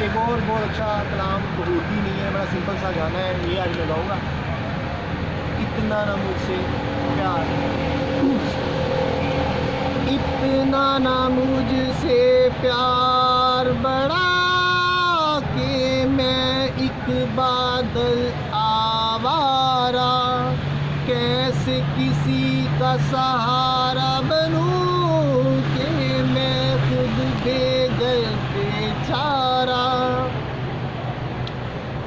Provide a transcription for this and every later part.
एक और बहुत अच्छा कलाम तो होती नहीं है, बड़ा सिंपल सा गाना है, ये आज मैं गाऊँगा। इतना ना मुझसे प्यार, इतना ना मुझसे प्यार बड़ा कि मैं एक बादल आवारा, कैसे किसी का सहारा बनूं कि मैं खुद बेघर बेचारा,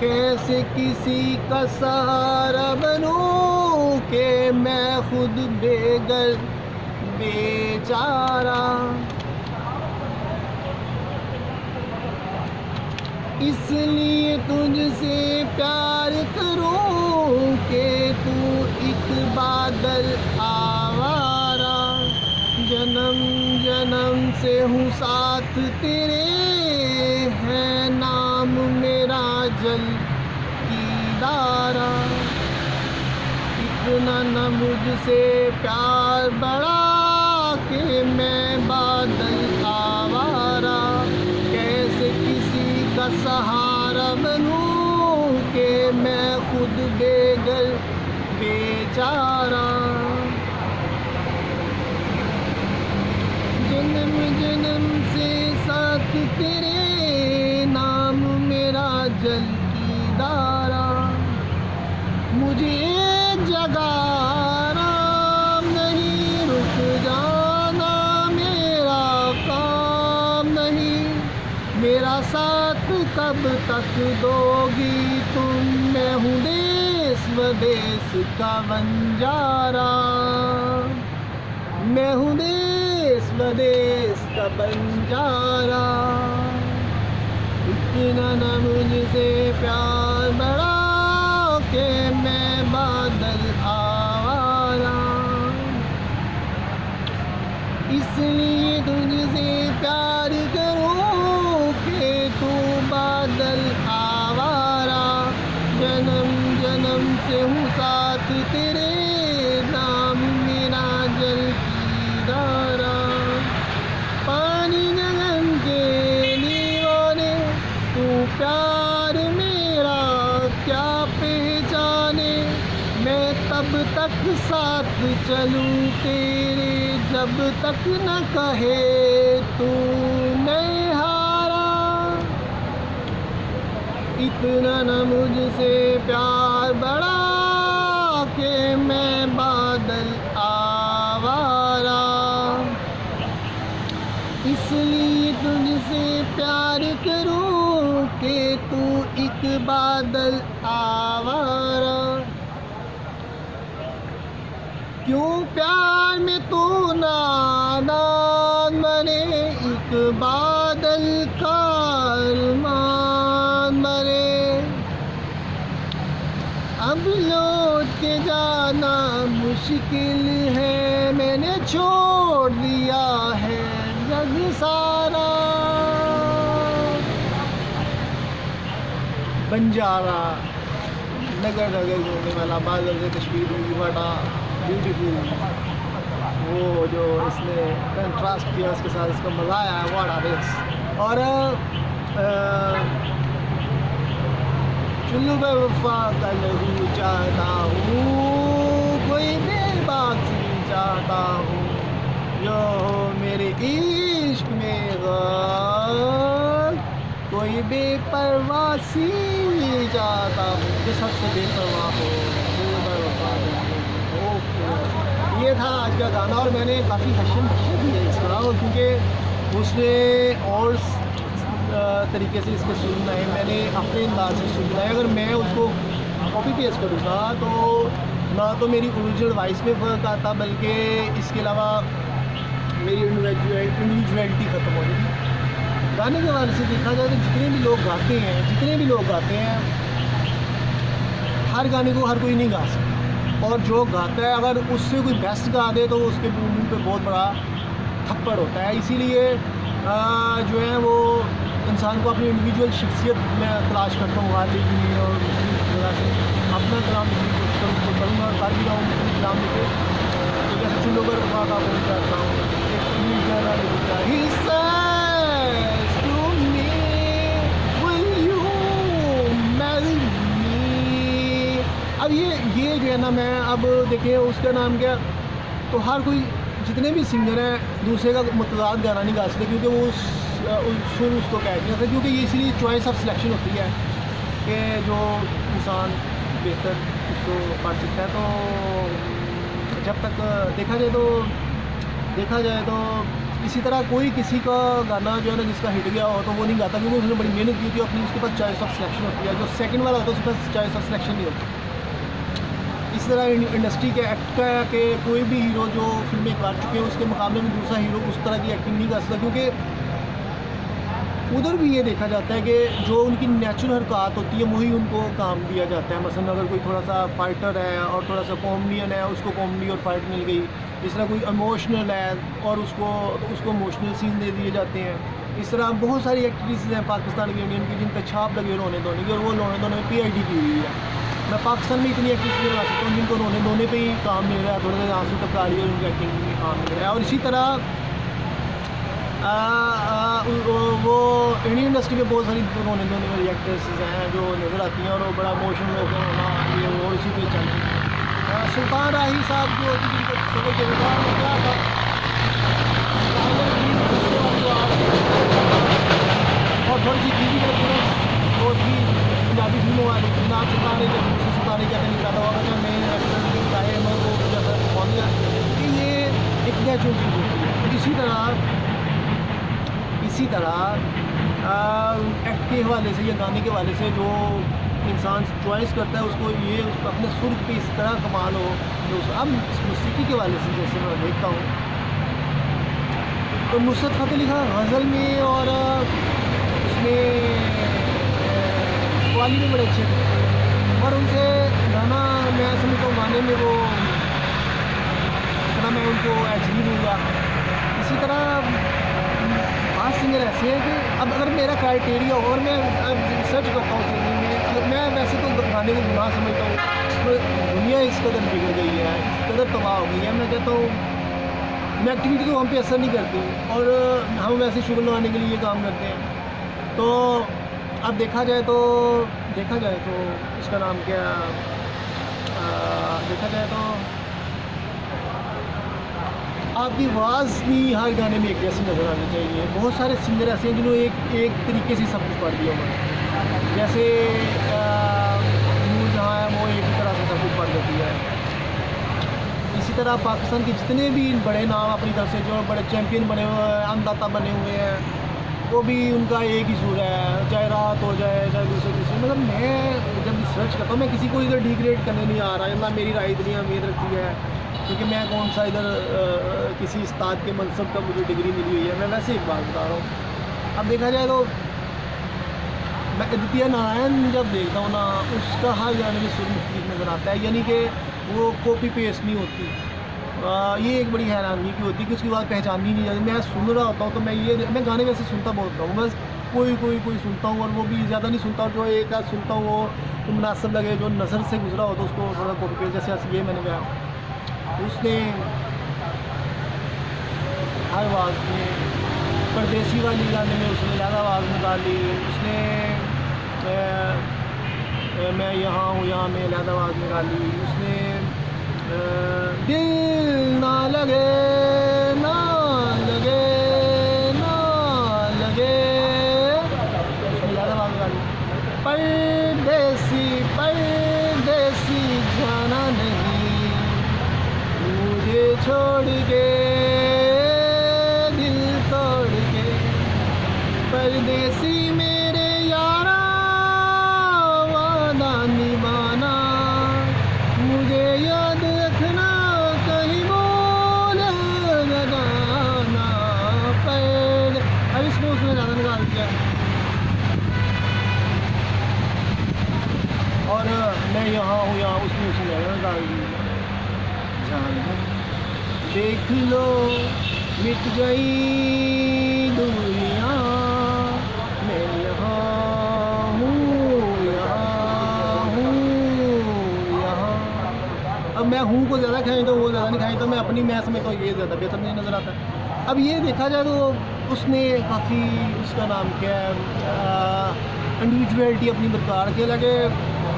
कैसे किसी का सहारा बनूं कि मैं खुद बेघर बेचारा। इसलिए तुझसे प्यार करूं कि तू एक बादल आवारा, जन्म जन्म से हूँ साथ तेरे, है नाम मेरा जल की दारा। इतना न मुझसे प्यार बड़ा कि मैं बादल आवारा, कैसे किसी का सहारा बनूं कि मैं खुद बेघर बेचारा। जन्म जन्म से साथ तेरे, नाम मेरा जल की दारा। मुझे जगा राम नहीं, रुक जाना मेरा काम नहीं, मेरा साथ कब तक दोगी तुम, मैं हूँ देश स्वदेश का बंजारा, मैं हूँ देश स्वदेश का बंजारा। इतना न मुझसे प्यार बड़ा कि मैं बादल आवारा, इसलिए तुझसे प्यार करूं कि तू बादल आवारा, जन्म जन्म से हूँ साथ तेरे, नाम मेरा जल की धारा। पानी गगन के दीवाने, तू प्यार मेरा क्या पहचाने, मैं तब तक साथ चलूं तेरे, जब तक न कहे तू मैं हारा। इतना न मुझसे प्यार बड़ा कि मैं बादल आवारा, इसलिए तुझसे प्यार करूं कि तू एक बादल आवारा। क्यों प्यार में तू नादान बने, एक बादल का अरमान बने, अब लौट के जाना मुश्किल है, मैंने छोड़ दिया है जग सारा। बंजारा नगर नगर घूमने वाला, बादल से तस्वीर हुई बड़ा ब्यूटीफुल, वो जो इसने कंट्रास्ट किया उसके साथ इसका मज़ा आया है, वाड़ा बेस। और चुल्लू पे वफा का लहू चाहता हूँ, कोई बेबाक सी चाहता हूँ, जो हो मेरे इश्क में ग़ाल, कोई बेपरवाह सी चाहता हूँ, जो सबसे बेपरवाह हो, ये था आज का गाना। और मैंने काफ़ी हशन भी है इसका, क्योंकि उसने और तरीके से इसके सुर बनाए, मैंने अपने अंदाज से सुर बनाए। अगर मैं उसको कॉपी पेस्ट करूँगा तो ना तो मेरी ओरिजिनल वॉइस में फ़र्क आता, बल्कि इसके अलावा मेरी इंडिविजुअलिटी ख़त्म हो जाएगी। गाने के हवाले से देखा जाए तो जितने भी लोग गाते हैं हर गाने को हर कोई नहीं गा सकता, और जो गाता है अगर उससे कोई बेस्ट गा दे तो उसके मुंह पे बहुत बड़ा थप्पड़ होता है। इसीलिए जो है वो इंसान को अपनी इंडिविजुअल शख्सियत में तलाश करता हूँ गाने की, और जगह से अपना कलाम करूँगा, कर भी रहा हूँ कलाम लिखे, तो जैसे चुल्लो पर वफा का बोल करता हूँ, एक इंग्लिश गाना लिखा, He says to me, आजकल जो है ना, मैं अब देखिए उसका नाम क्या, तो हर कोई जितने भी सिंगर हैं दूसरे का मुतज़ाद गाना नहीं गा सकते, क्योंकि वो सुर उसको कैच नहीं करता, क्योंकि ये इसलिए चॉइस ऑफ सिलेक्शन होती है कि जो इंसान बेहतर उसको पढ़ सकता है। तो जब तक देखा जाए तो इसी तरह कोई किसी का गाना जो है ना जिसका हिट गया हो तो वो नहीं गाता, क्योंकि उसने बड़ी मेहनत की थी अपनी, उसके पास चॉइस ऑफ सिलेक्शन होती है। जो सेकंड वाला होता है उसके पास चॉइस ऑफ सिलेक्शन नहीं होती। इस तरह इंडस्ट्री के एक्टर के कोई भी हीरो जो फिल्में कर चुके हैं उसके मुकाबले में दूसरा हीरो उस तरह की एक्टिंग नहीं कर सकता, क्योंकि उधर भी ये देखा जाता है कि जो उनकी नेचुरल हरकत होती है वही उनको काम दिया जाता है। मसलन अगर कोई थोड़ा सा फाइटर है और थोड़ा सा कॉमेडियन है, उसको कॉमेडी और फाइट मिल गई। इस तरह कोई इमोशनल है और उसको इमोशनल सीन दे दिए जाते हैं। इस तरह बहुत सारी एक्ट्रेसेस हैं पाकिस्तान की, इंडियन की, जिन पर छाप लगे रोने धोने की, और वो रोने धोने में PID की हुई है। मैं पाकिस्तान में इतनी एक्ट्रेस नहीं बना सकता हूँ जिनको रोने धोने पे ही काम मिल रहा है, थोड़ा सा आंसू टपकारी और उनकी एक्टिंग में काम मिल रहा है। और इसी तरह वो इंडियन इंडस्ट्री में बहुत सारी रोने धोने वाली एक्ट्रेसेस हैं जो नज़र आती हैं और वो बड़ा इमोशनल होकर होना ये और इसी पे चलती है। सुल्तान राही साहब जो होती जिनको समझ के क्या था, और थोड़ी सी फिजिकल वो थी पंजाबी फिल्मों वाली जनाब सुल्तान ने जब मुझसे सुल्तान ने कहते निकला था वहाँ मैं एक्टर चाहे मैं वो जैसा पहुँच गया कि ये एक नेचुरल चीज़ होती है। इसी तरह एक्ट के हवाले से या गाने के हवाले से जो इंसान चॉइस करता है उसको ये अपने सुर पे इस तरह कमाल हो जो अब मौसीकी के हवाले से जैसे मैं देखता हूँ तो नुसरत फ़तेह अली खान गज़ल में और उसमें कव्वाली में बड़े अच्छे थे, और उनसे गाना मैं समझता हूँ गाने में वो इतना मैं उनको एच नहीं दूँगा। इसी तरह पाँच सिंगर ऐसे हैं कि अब अगर मेरा क्राइटेरिया हो और मैं सर्च करता हूँ सिंगिंग में, मैं वैसे तो गाने को गुनाह समझता हूँ, तो दुनिया इस कदर बिगड़ गई है, इस कदर तबाह हो गई है। मैं कहता हूँ मैं एक्टिविटी तो हम पे असर नहीं करती और हम वैसे शुगर लगाने के लिए ये काम करते हैं। तो अब देखा जाए तो इसका नाम क्या, देखा जाए तो आपकी आवाज़ भी हर गाने में एक जैसी नज़र आनी चाहिए। बहुत सारे सिंगर ऐसे हैं जिन्होंने एक तरीके से सब कुछ पढ़ दिया हुआ, जैसे नूर जहाँ है वो एक ही तरह से सब कुछ पढ़ देती है। इसी तरह पाकिस्तान के जितने भी बड़े नाम अपनी तरफ से जो बड़े चैम्पियन बने हुए हैं, अन्नदाता बने हुए हैं, वो भी उनका एक ही सुर है, चाहे रात हो जाए चाहे दूसरे। मतलब मैं जब सर्च करता हूँ, मैं किसी को इधर डिग्रेड करने नहीं आ रहा है, ना मेरी राय इतनी अहमियत रखती है क्योंकि मैं कौन सा इधर किसी उस्ताद के मनसब का मुझे डिग्री मिली हुई है। मैं वैसे एक बात बता रहा हूँ। अब देखा जाए तो मैं अदित्य नारायण जब देखता हूँ ना, उसका हर गाने में सुर मुख्तलिफ नज़र आता है, यानी कि वो कॉपी पेस्ट नहीं होती। ये एक बड़ी हैरानी की होती है कि उसकी बात पहचाननी नहीं जाती। मैं सुन रहा होता हूँ तो मैं गाने वैसे सुनता बहुत हूँ, बस कोई सुनता हूँ और वो भी ज़्यादा नहीं सुनता हूँ, जो एक आध सुनता हूँ वो तो मुनासिब लगे, जो नज़र से गुजरा हो तो उसको थोड़ा कॉपी पेस्ट। जैसे ये मैंने कहा तो उसने हर आवाज़ में परदेसी वाली गाने में उसने ज़्यादा आवाज़ निकाली, उसने मैं यहाँ हूँ यहाँ में ज़्यादा आवाज़ निकाली, उसने दिल ना लगे ना लगे ना लगे उसने ज़्यादा आवाज़ निकाली। परदेसी जाना नहीं मुझे छोड़ के दिल तोड़ के, परदेसी मेरे यारा वादा निभाना, मुझे याद रखना कहीं भूल न जाना। पर अब इसको उसने ज़्यादा निकाल दिया और मैं यहाँ हूँ यहाँ, उसने ज़्यादा निकाल दिया। देख लो मिट गई दूरियां, मैं यहाँ हूँ यहाँ। अब मैं हूँ को ज़्यादा खाएँ तो वो ज़्यादा नहीं खाएँ, तो मैं अपनी मैथ में तो ये ज़्यादा बेहतर नहीं नज़र आता है। अब ये देखा जाए तो उसने काफ़ी, उसका नाम क्या है, इंडिविजुअलिटी अपनी बरकरार किया। लगे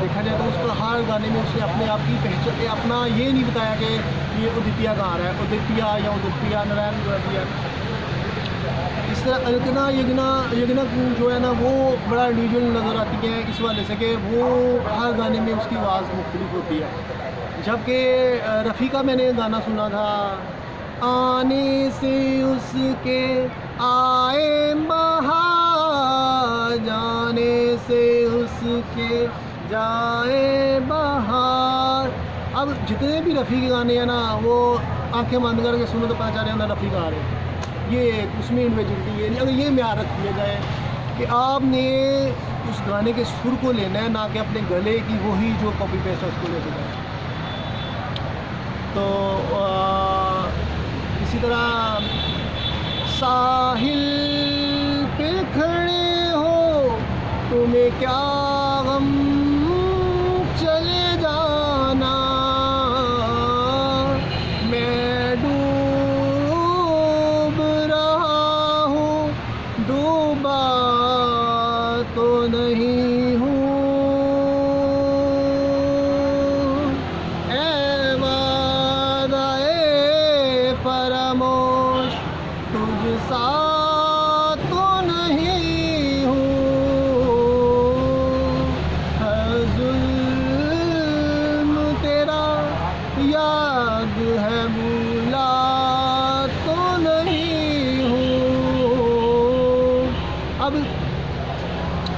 देखा जाए तो उसका हर गाने में उसने अपने आप की पहचान, अपना ये नहीं बताया कि ये उदितिया गा रहा है, उदितिया या उदितिया नारायण गुराजिया। इस तरह अलगना यगना जो है ना वो बड़ा इंडिविजुअल नज़र आती है इस वाले से कि वो हर गाने में उसकी आवाज़ मुख्तलिफ होती है। जबकि रफ़ी का मैंने गाना सुना था, आने से उसके आए बहार, जाने से उसके जाए बहार। अब जितने भी रफ़ी के गाने हैं ना वो आंखें बंद करके सुनो तो पता चल जाता रफ़ी गा रहे हैं। ये उसमें इंडिविजुअलिटी है। अगर ये म्यार रख दिया जाए कि आपने उस गाने के सुर को लेना है, ना कि अपने गले की वही जो कॉपी पेस्ट है उसको लेके जाए। तो इसी तरह साहिल पे खड़े हो तुम्हें क्या गम चले जाना, मैं डूब रहा हूँ डूबा तो नहीं हूँ, ऐ वादाए फरामोश तुझ सा तो नहीं हूँ, है जुल्म तेरा याद है भूला तो नहीं हूँ। अब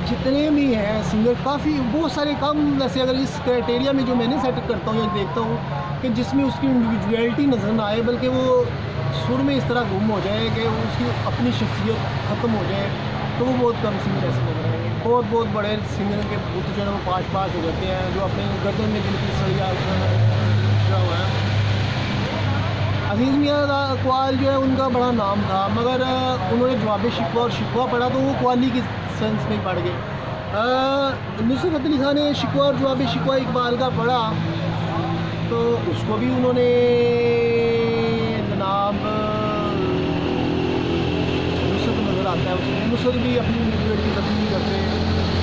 जितने भी हैं सिंगर काफ़ी बहुत सारे कम, वैसे अगर इस क्राइटेरिया में जो मैंने सेट करता हूँ या देखता हूँ कि जिसमें उसकी इंडिविजुअलिटी नज़र ना आए बल्कि वो सुर में इस तरह गुम हो जाए कि उसकी अपनी शख्सियत ख़त्म हो जाए, तो वो बहुत कम सिंगर ऐसे नजर आएंगे। बहुत बड़े सिंगर के बुत जो है वो पाँच हो जाते हैं, जो अपने गर्दन में जिनकी सड़िया हुआ है। अजीज़ मियाँ कवाल जो है उनका बड़ा नाम था, मगर उन्होंने जवाब शिकवा और शिकवा पढ़ा तो वो कवाली की सेंस में पढ़ गए। नुसरत फतेह अली खान ने शिकवा और जवाब शिकवा इकबाल का पढ़ा तो उसको भी उन्होंने जनाब नुसरत नज़र आता है, उसमें नुसरत भी अपनी इंडिविजुअलिटी खत्म नहीं करते,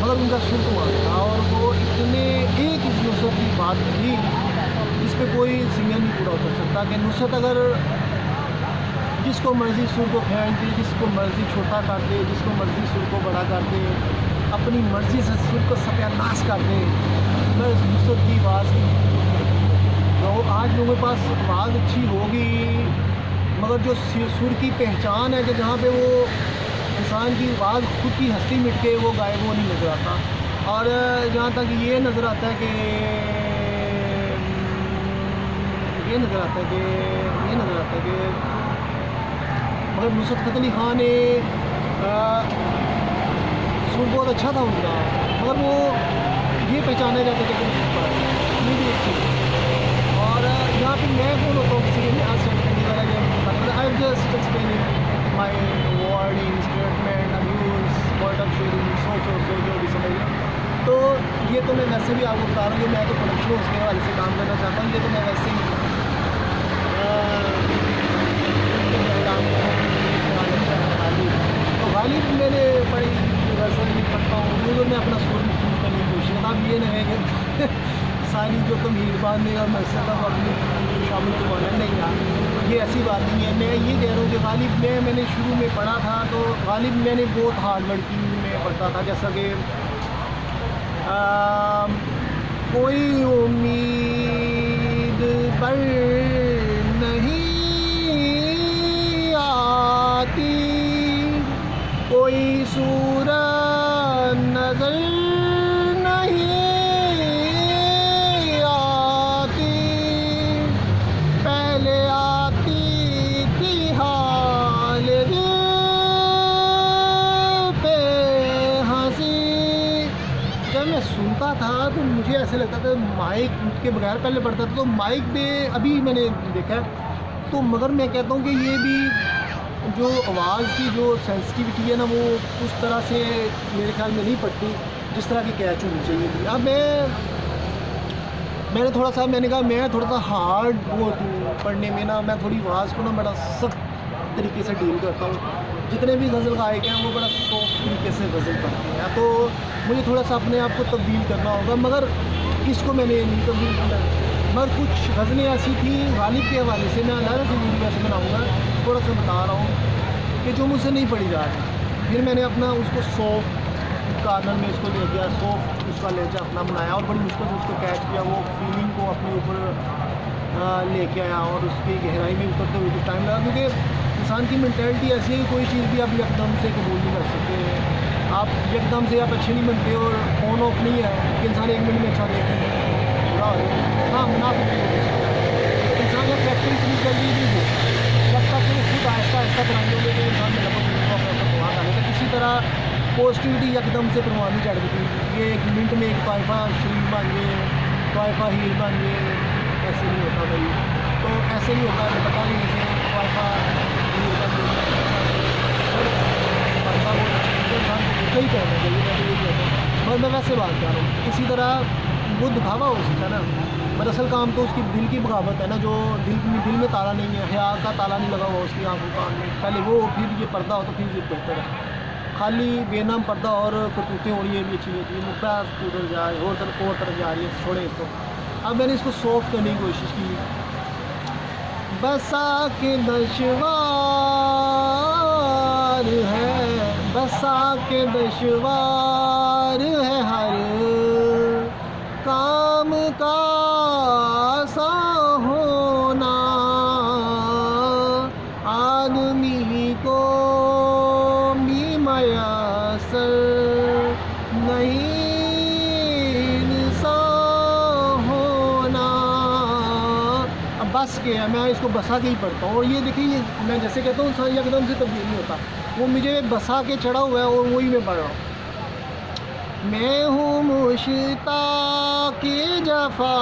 मगर उनका सुर तो था और वो इतने एक नुसरत की बात थी जिस पे कोई सिंगर नहीं पूरा उतर सकता कि नुसरत अगर जिसको मर्ज़ी सुर को फेंक दे, जिसको मर्ज़ी छोटा कर दे, जिसको मर्ज़ी सुर को बड़ा कर दे, अपनी मर्ज़ी से सुर को सत्यानाश कर दे, बस नुसरत की आवाज़ तो आज लोगों के पास आवाज़ अच्छी होगी मगर जो सुर की पहचान है कि जहाँ पे वो इंसान की आवाज़ खुद की हस्ती मिट के वो गायब वो नहीं नज़र आता। और जहाँ तक ये नज़र आता है कि मगर नुसरत फतेह अली खान ने सुर बहुत अच्छा था उनका, मगर वो ये पहचाने जाते थे कि ये भी अच्छी। और यहाँ पे मैं कौन होता हूँ किसी के आज I am just explaining my wording statement views point of sharing so जो भी समझ लो। तो ये तो मैं वैसे भी आपको बता रहा हूँ कि मैं तो प्रोडक्शन हाउस के हवाले से काम करना चाहता हूँ, ये तो मैं वैसे ही तो गालिब मैंने पढ़ी वैसे भी पढ़ता हूँ तो मैं अपना सुर चूज करने की कोशिश। अब ये नहीं है कि सारी जो तुम हीर बांधने और मकसद अपनी शामिल करवाना नहीं यार, ये ऐसी बात नहीं है। मैं ये कह रहा हूँ कि गालिब मैंने शुरू में पढ़ा था तो गालिब मैंने बहुत हार्ड वर्किंग में पढ़ता था, जैसा कि कोई उम्मीद पर नहीं आती, कोई सूरत नजर नहीं आती, पहले आती थी हाल दिल पे हंसी। जब मैं सुनता था तो मुझे ऐसे लगता था माइक के बगैर पहले पढ़ता था तो माइक पे अभी मैंने देखा तो, मगर मैं कहता हूँ कि ये भी जो आवाज़ की जो सेंसिटिविटी है ना वो उस तरह से मेरे ख्याल में नहीं पड़ती जिस तरह की कैच होनी चाहिए थी। अब मैंने थोड़ा सा हार्ड वो पढ़ने में ना, मैं थोड़ी आवाज़ को ना बड़ा सख्त तरीके से डील करता हूँ। जितने भी गज़ल गायक हैं वो बड़ा सॉफ्ट तरीके से गज़ल करते हैं, तो मुझे थोड़ा सा अपने आप को तब्दील करना होगा, मगर इसको मैंने नहीं तब्दील किया। मगर कुछ गज़लें ऐसी थी गालिब के हवाले से, मैं अलग से वीडियो ऐसे बनाऊँगा, थोड़ा सा बता रहा हूँ कि जो मुझसे नहीं पढ़ी जा रही। फिर मैंने अपना उसको सॉफ्ट कार्नर में इसको ले गया, सॉफ्ट उसका लहजा अपना बनाया और बड़ी मुश्किल से उसको कैच किया, वो फीलिंग को अपने ऊपर लेके आया और उसकी गहराई में उतरते हुए टाइम लगा, क्योंकि इंसान की मेंटालिटी ऐसी है कि कोई चीज़ भी आप एकदम से कबूल नहीं कर सकते। आप एकदम से आप अच्छे नहीं बनते और ऑन ऑफ नहीं है कि इंसान 1 मिनट में अच्छा देखेंगे, बुरा हो जाए। हाँ, मुनाफिक इंसान जब प्रैक्टिस नहीं कर ली नहीं हो, जब तक वो खुद आहिस्ता आहिस्ता बनाएंगे तो इंसान में लगभग प्रभाव डालेगा। इसी तरह पॉजिटिविटी एकदम से परवानी चढ़ गई थी, ये 1 मिनट में एक तोहफ़ा शरीफ बन गए, तोहफ़ा हीर बन गए, ऐसे नहीं होता भाई। तो ऐसे नहीं होता है, पता नहीं ऐसे तोहफ़ा हीर बन गए, सही कहना चाहिए, मैं तो ये कहता हूँ। मगर मैं वैसे बात कर रहा हूँ। इसी तरह वो दिखावा हो सकता है ना, पर असल काम तो उसकी दिल की बगावत है ना, जो दिल में ताला नहीं है, हया का ताला नहीं लगा हुआ उसकी आंखों कान में, पहले वो फिर ये पर्दा हो तो फिर ये बेहतर है। खाली बेनाम पर्दा और करतूतें हो रही है भी अच्छी होती है, मुद्दा उधर जाए और तरफ जा रही है, छोड़े इसको। अब मैंने इसको सॉफ्ट करने की कोशिश की। बसा के दुश्वार है, बसा के दुश्वार है हर काम का आसान होना, आदमी को मयसर नहीं इंसान होना। अब बस के है, मैं इसको बसा के ही पढ़ता हूँ। और ये देखिए, मैं जैसे कहता हूँ इंसान एकदम से तब्दील नहीं होता, वो मुझे बसा के चढ़ा हुआ है और वही मैं पढ़ रहा हूँ। मैं हूँ मुश्ताक़ जफ़ा,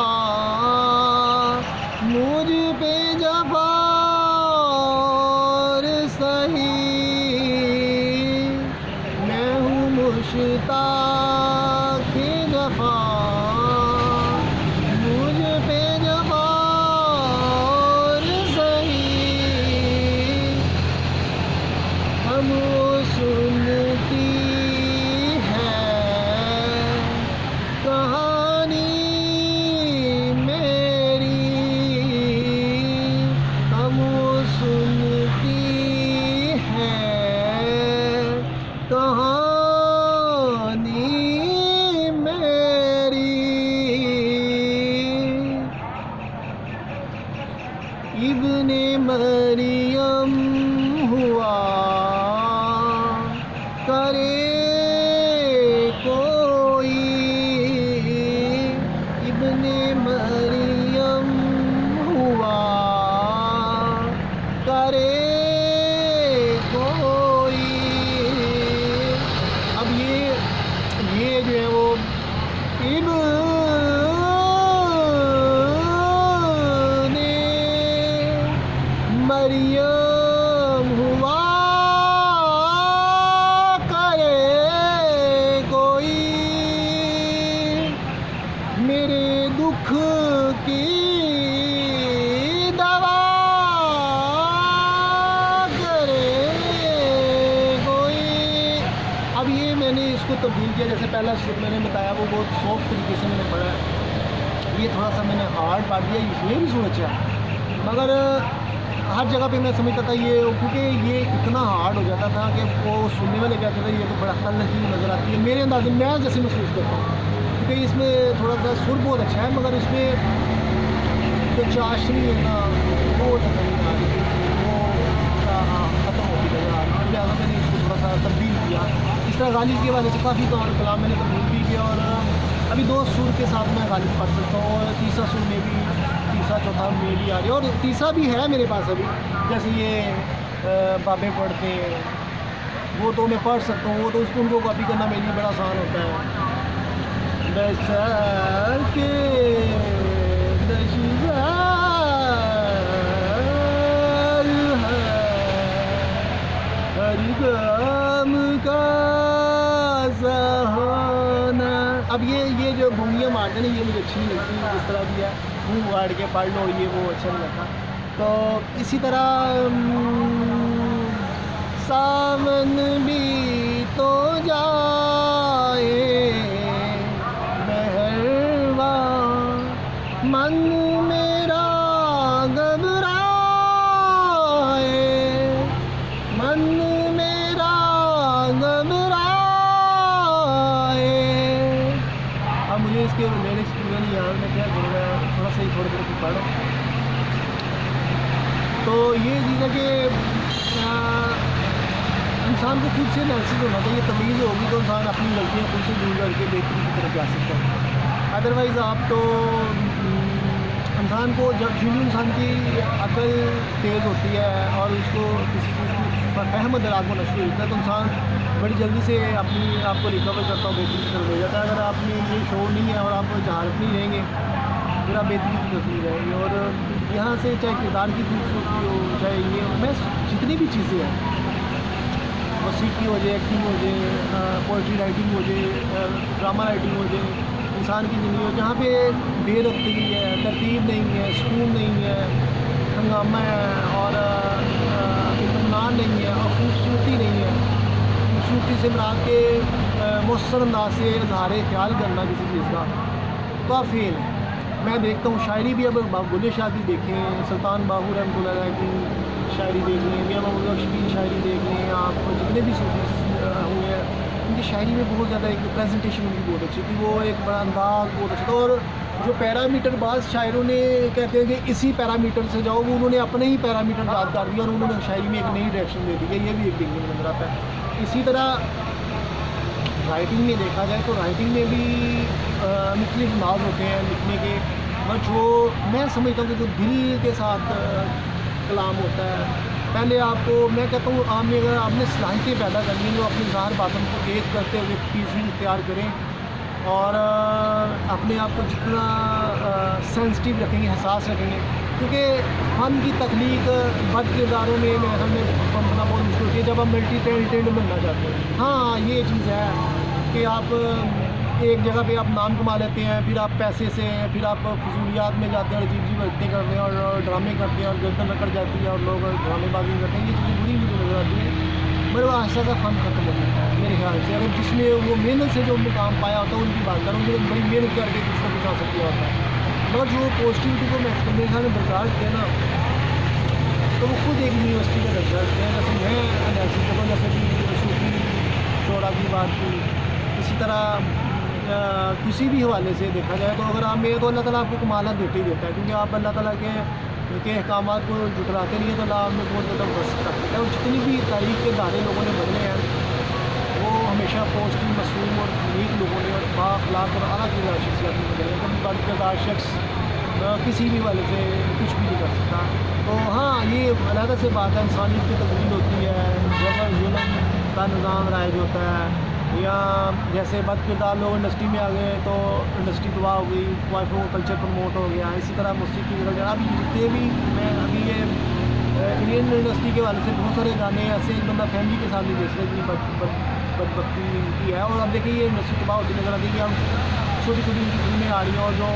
मुझ पे जफ़ा सही, मुश्ताक़ जफ़ा, मुझ पे जफ़ा सही, हम सुनती है कहानी मेरी, हम सुनती है कहानी इब्ने मरियम हुआ करे कोई, इब्ने मरियम हुआ करे कोई। अब ये जो है वो मरियम हुआ करे कोई, मेरे दुख की दवा करे कोई। अब ये मैंने इसको तब्दील किया, जैसे पहला शुरू मैंने बताया वो बहुत सॉफ्ट तरीके से मैंने पढ़ा है, ये थोड़ा सा मैंने हार्ड पढ़ दिया, इसलिए भी सोचा, मगर हर जगह पे मैं समझता था ये, क्योंकि ये इतना हार्ड हो जाता था कि वो सुनने वाले कहते थे ये तो बड़ा कल नहीं नज़र आती है, मेरे अंदाजे मैं जैसे महसूस करता हूँ, क्योंकि इसमें थोड़ा सा सुर बहुत अच्छा है, मगर इसमें जो चाशनी है ना वो नहीं आ रही, वो ख़त्म होती नज़र आ रही, लिहाजा मैंने इसको थोड़ा सा तब्दील किया। इस तरह गालिब की वजह से काफ़ी कलाम मैंने तब्दील भी किया, और अभी 2 सुर के साथ मैं गालिब पढ़ सकता हूँ, और तीसरा सुर में भी, तीसरा चौथा में भी आ रही है, और तीसरा भी है मेरे पास अभी, जैसे ये बाबे पढ़ते हैं वो तो मैं पढ़ सकता हूँ, वो तो उसको उनको कॉपी करना मेरे लिए बड़ा आसान होता है। बसा के हर गम का सहाना। अब ये जो भूमियाँ मारते हैं ना, ये मुझे अच्छी नहीं लगती, जिस तरह भी है मुँह वाड़ के पढ़ लो, ये वो अच्छा नहीं लगता। तो इसी तरह सावन भी तो जाए मेहरबा, मन मेरा घबराए, मन मेरा घबराए। अब मुझे इसके लिरिक्स पूरे नहीं याद, मैं क्या करूँगा, थोड़ा सा ही थोड़े थोड़े पढ़ो। तो ये चीज़ है कि इंसान को खुद से एनालिसिस होना चाहिए, तमीज़ होगी तो इंसान अपनी गलतियाँ खुद से दूर करके बेहतरी की तरफ जा सकता है। अदरवाइज़ आप तो इंसान को जब इंसान की अकल तेज़ होती है और उसको किसी चीज़ की फहम दिमाग में नशे होता है तो इंसान बड़ी जल्दी से अपनी आप को रिकवर करता हूँ, बेहतरी की तरफ ले जाता है। अगर आप में ये शोर नहीं है और आप जहारत नहीं रहेंगे फिर आप बेहतरी की तरफ नहीं रहेंगे। और यहाँ से चाहे किरदार की खूबसूरती हो, चाहे ये मैं जितनी भी चीज़ें हैं, मौसीकी हो जाए, एक्टिंग हो जाए, पोइट्री राइटिंग हो जाए, ड्रामा राइटिंग हो जाए, इंसान की ज़िंदगी हो, जहाँ पे बेरब्तगी है, तरतीब नहीं है, सुकून नहीं है, हंगामा है और इत्मीनान नहीं है और खूबसूरती नहीं है। खूबसूरती से मुराद के मौसर अंदाज से इजहार ख्याल करना किसी चीज़ का काफ़ी है। मैं देखता हूँ शायरी भी, अब बुल्ले शाह की देखें, सुल्तान बाहू रहमतुल्लाह की शायरी देख लें, मियां महमूद बख्श की शायरी देख लें, आप जितने भी सूफी हुए हैं उनकी शायरी में बहुत ज़्यादा एक प्रेजेंटेशन उनकी बहुत अच्छी थी, वो एक बड़ा अंदाज़ बहुत अच्छा था। और जो पैरामीटर बाज़ शायरों ने कहते हैं कि इसी पैरामीटर से जाओ, वो उन्होंने अपने ही पैरामीटर याद कर दिया और उन्होंने शायरी में एक नई डायरेक्शन दे दी है। ये भी एक देखने में नज़र आता है। इसी तरह राइटिंग में देखा जाए तो राइटिंग में भी मुख्तलिफ अंदाज होते हैं लिखने के, और जो मैं समझता हूँ कि जो दिल के साथ कलाम होता है, पहले आपको मैं कहता हूँ आपने अगर आपने सलाहियतें पैदा करनी है जो अपने ज़ाहिर बातों को एक करते हुए चीज़ इख्तियार करें और अपने आप को जितना सेंसिटिव रखेंगे, हसास रखेंगे, क्योंकि फ़न की तख्लीक बद किरदारों में हमें बनना बहुत मुश्किल होती है जब आप मल्टी टैलेंटेड बनना चाहते हैं। हाँ, ये चीज़ है कि आप एक जगह पे आप नाम कमा लेते हैं, फिर आप पैसे से, फिर आप फजूलियात में जाते हैं और अजीब बातें करते हैं और ड्रामे करते हैं और गर्दन अकड़ जाती है और लोग ड्रामेबाजी करते हैं। ये चीज़ें बुरी मुझे नज़र आती हैं, मगर वो आहिस्ता सा फ़न खत्म हो जाता है मेरे ख्याल से। अगर जिसने वो मेहनत से जो मुकाम पाया होता है उनकी बात करूँ, उन्होंने बड़ी मेहनत करके दूसरा कुछ हासिल किया होता है, मगर जो पॉजिटिविटी को मेरे ख्याल में बर्दाश्त किया ना, तो वो खुद एक यूनिवर्सिटी का दर्जा है। जैसे मैं एनालिसिस करता हूँ, जैसे कि सूफी शोरा की बात की, इसी तरह किसी भी हवाले से देखा जाए तो अगर आप में तो अल्लाह ताला आपको कमालात देते ही देता है, क्योंकि आप अल्लाह ताला के अहकामात को जुटराते नहीं है तो अल्लाह आपने बहुत ज़्यादा वस्त रखता है। और जितनी भी तारीख के दायरे लोगों ने बदले हैं वो हमेशा पॉजिटिव, मासूम और नीक लोगों ने और बाअखलाक और अला किरदार शख्सियत में बदले हैं। कभी बद किरदार शख्स किसी भी वाले से कुछ भी नहीं कर सकता। तो हाँ, ये अलग से बात है, इंसानियत की तब्दील होती है, जबर जुल्म का निज़ाम राइज होता है, या जैसे बद किरदार लोग इंडस्ट्री में आ गए तो इंडस्ट्री तबाह हो गई, वाइफों का कल्चर प्रमोट हो गया। इसी तरह मौसीकी की अब जितने भी मैं अभी ये इंडियन इंडस्ट्री के वाले से बहुत सारे गाने ऐसे बंदा फैमिली के साथ भी देख रहे हैं बदबख्ती की है। और अब देखिए ये इंडस्ट्री तबाह होती नज़र आती है कि अब छोटी छोटी उनकी फिल्में आ रही हैं और जो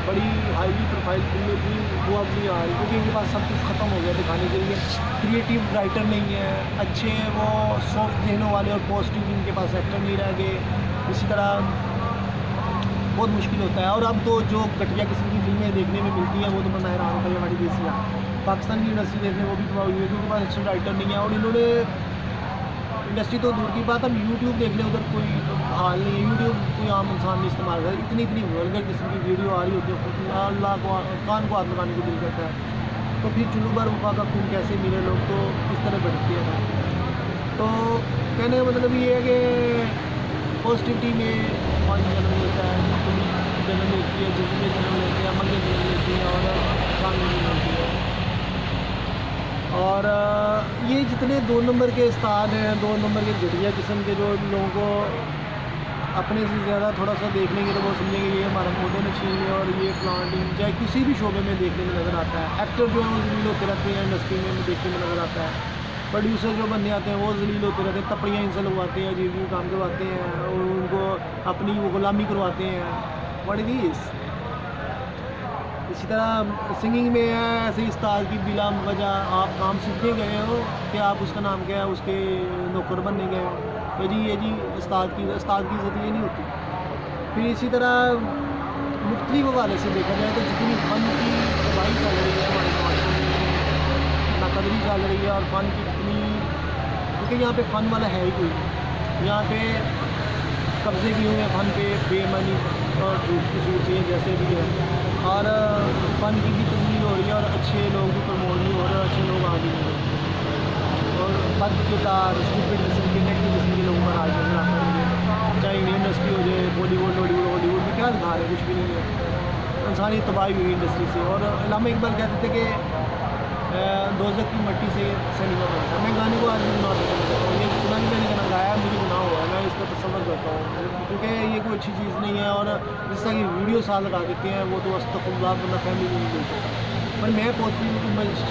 बड़ी हाईली प्रोफाइल फिल्में थी वो अब नहीं आ रही, क्योंकि इनके पास सब कुछ ख़त्म हो गया दिखाने के लिए। क्रिएटिव राइटर नहीं है, अच्छे वो सॉफ्ट जहनों वाले और पॉजिटिव इनके पास एक्टर नहीं रह गए। इसी तरह बहुत मुश्किल होता है। और अब तो जो घटिया किस्म की फिल्में देखने में मिलती हैं वो तो मैं हैरान होता है हमारी देसी है। पाकिस्तान की इंडस्ट्री देखने वो भी तबाह हुई है क्योंकि उनके पास अच्छे राइटर नहीं है। और इन्होंने इंडस्ट्री तो दूर की बात, हम यूट्यूब देख लें उधर कोई हाल नहीं है, यूट्यूब कोई आम इंसान नहीं इस्तेमाल करता। इतनी वल्गर किस्म की वीडियो आ रही होती है, अल्लाह को कान को हाथ लगाने को दिल करता है। तो फिर चुल्लू पर वफा का खून कैसे मिले, लोग तो इस तरह भटकते हैं। तो कहने का मतलब ये है कि पॉजिटिविटी में पानी जन्म लेता है, जन्म लेती है, जिसमें जन्म लेती है, अमल में जन्म लेती है और काम में जन्म लेती है। और ये जितने 2 नंबर के उस्ताद हैं, 2 नंबर के घटिया किस्म के जो लोगों को अपने से ज़्यादा थोड़ा सा देख लेंगे तो वो समझेंगे ये हमारा मोटे में छीन लिया और ये प्लांटिंग, चाहे किसी भी शोबे में देखने में नज़र आता है। एक्टर जो है वो जलील होते रहते हैं, इंडस्ट्री में देखने में नज़र आता है। प्रोड्यूसर जो बनने आते हैं वो जलील होते रहते हैं, तपड़ियाँ इनसे लगवाते हैं, अजीब काम करवाते हैं और उनको अपनी वो गुलामी करवाते हैं। What is this? इसी तरह सिंगिंग में है ऐसे ही उस्ताद की बिला वजह आप काम सीखने गए हो कि आप उसका नाम क्या है उसके नौकर बनने गए हो, तो जी ये जी उस्ताद की इज़्ज़त ये नहीं होती। फिर इसी तरह मुख्तलिफ हवाले से देखा जाए तो जितनी फ़न की तबाही चल रही है हमारे माशरे में, नाकदरी चल रही है और फ़न की जितनी, क्योंकि यहाँ पे फ़न वाला है ही कोई, यहाँ पे कब्ज़े किए हुए फ़न पे बेमनी और झूठ की सूरत से जैसे भी है, और फ़न की भी तस्वीर हो रही है और अच्छे लोग भी प्रमोट नहीं हो रहे और अच्छे लोग आगे नहीं हो रहे, और बद किरदार स्टूपिड किस्म के नेगेटिव किस्म के लोगों पर आज नजर आता है। चाहे इंडियन इंडस्ट्री हो जाए, बॉलीवुड हॉलीवुड, हॉलीवुड में क्या दिखा रहे हैं, कुछ भी नहीं है, इंसानी तबाही हुई इंडस्ट्री से। और अल्लामा इकबाल कहते थे कि दोज़ख की मट्टी से सिनेमा बनता है। मैं गाने को आज भी गुनाह पसंद करता हूँ, ये गुनाह नहीं मैंने गाना गाया, मुझे गुनाह हुआ है, मैं इसका तसव्वुर करता हूँ, क्योंकि ये कोई अच्छी चीज़ नहीं है। और जिस तरह की वीडियो साल लगा देते हैं वो तो अस्तग़फ़िरुल्लाह वरना फैमिली नहीं देते, पर मैं पॉजिटिव इमेज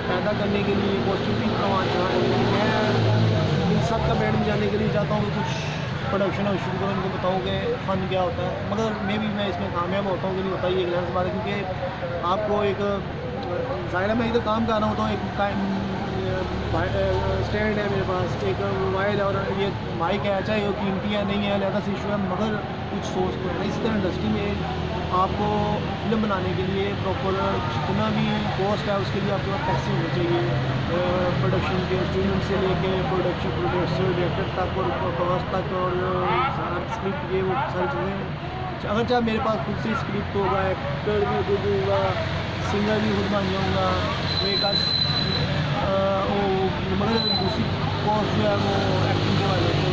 पैदा करने के लिए, पॉजिटिविटी प्रवान चाहने के लिए, मैं इन सब का बैंड में जाने के लिए चाहता हूँ कि कुछ प्रोडक्शन और शुरू करूँ, उनको बताऊँ कि फ़न क्या होता है, मगर मैं इसमें कामयाब होता हूँ कि नहीं होता, ये एक लहज़ बात है। क्योंकि आपको एक ज़ाहिर है मैं इधर काम कर रहा हूँ तो एक स्टैंड है मेरे पास, एक मोबाइल है और ये माइक है, चाहे वो कीमती है नहीं है लिहाजा से इशू है, मगर कुछ सोच तो है। इसी तरह इंडस्ट्री में आपको फिल्म बनाने के लिए प्रॉपर जितना भी कॉस्ट है उसके लिए आपके पास पैसे होने चाहिए, प्रोडक्शन के स्टूडेंट से लेके प्रोडक्शन प्रोड्यूसर डायरेक्टर तक और कॉस्ट तक और स्क्रिप्ट ये वो सारी चीज़ें। अगर चाहे मेरे पास खुद से स्क्रिप्ट होगा, एक्टर भी खुद होगा, सिंगर भी खुद बन जाऊँगा, एक मगर दूसरी कॉस्ट जो है वो एक्टिंग के वाले से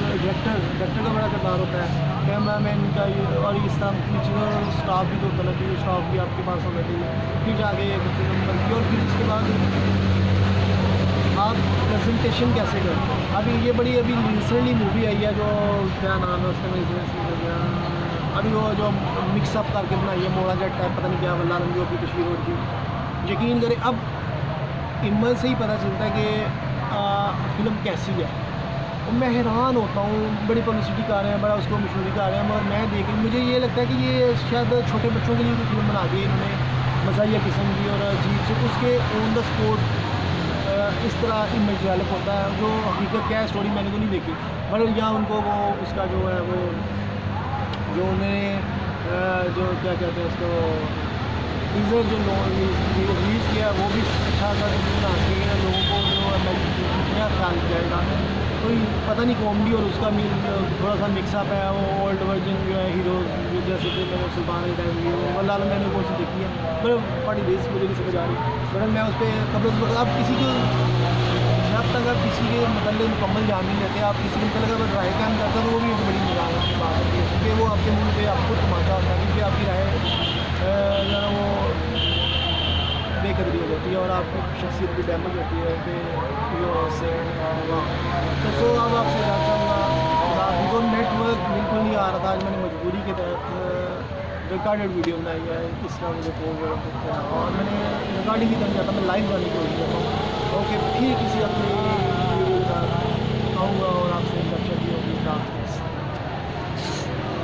डायरेक्टर का बड़ा किरदार होता है, कैमरा मैन का, और इस तरह की चीज़ों स्टाफ भी तो होता है, स्टाफ भी आपके पास होना चाहिए, फिर आगे एक फिल्म बनती है। और फिर इसके बाद आप प्रेजेंटेशन कैसे करते हैं। अभी ये बड़ी अभी रिसेंटली मूवी आई है जो क्या नाम है उसका, मेरे अभी वो जो मिक्सअप करके बनाई है मोड़ा जट टाइप, पता नहीं क्या बल्ला रंग जो की तस्वीर होती है। यकीन करें अब इमेज से ही पता चलता है कि फिल्म कैसी है, और मैं हैरान होता हूँ, बड़ी पब्लिसिटी कर रहे हैं, बड़ा उसको मशहूरी कर रहे हैं, मगर मैं देख मुझे ये लगता है कि ये शायद छोटे बच्चों के लिए भी फिल्म बना दी इन्होंने मज़ाहिया किस्म की और अजीब से, उसके ऑन द स्पॉट इस तरह इमेज डेवलप होता है, जो हकीकत क्या है स्टोरी मैंने तो नहीं देखी, मगर यहाँ उनको वो उसका जो है वो जो उन्हें जो क्या कहते हैं उसको टीज़र जो रिलीज़ किया वो भी अच्छा सा बना के लोगों को जो नया ख्याल जाएगा। कोई पता नहीं कॉमेडी और उसका थोड़ा सा मिक्सअप है, वो ओल्ड वर्जन जो है हीरो जैसे कि मैंने सुल्तान टाइम की वो लाल मैंने कोई सी देखी है, पर बड़ी देश मुझे नहीं समझ आ रही, मगर मैं उस पर खबर आप किसी को जब तक आप किसी के मतलब मुकम्मल जान नहीं लेते, आप किसी के मतलब अगर राय का हम करते हैं तो वो भी एक बड़ी मजाक की बात होती है, क्योंकि वो आपके मुँह पे आपको तमाचा होता है, क्योंकि आपकी राय जो है वो बेकदरी हो जाती है और आपकी शख्सियत भी डैमेज होती है कि तो अब आपसे जानना चाहूँगा, तो नेटवर्क बिल्कुल नहीं आ रहा था, आज मैंने मजबूरी के तहत रिकॉर्डेड वीडियो बनाई है, इसका मुझे फोन और मैंने रिकॉर्डिंग की तरफ जाता मैं लाइव करने की कोशिश करता हूँ। ओके, फिर किसी अपनी वीडियो के साथ आऊँगा और आपसे चर्चा की होगी।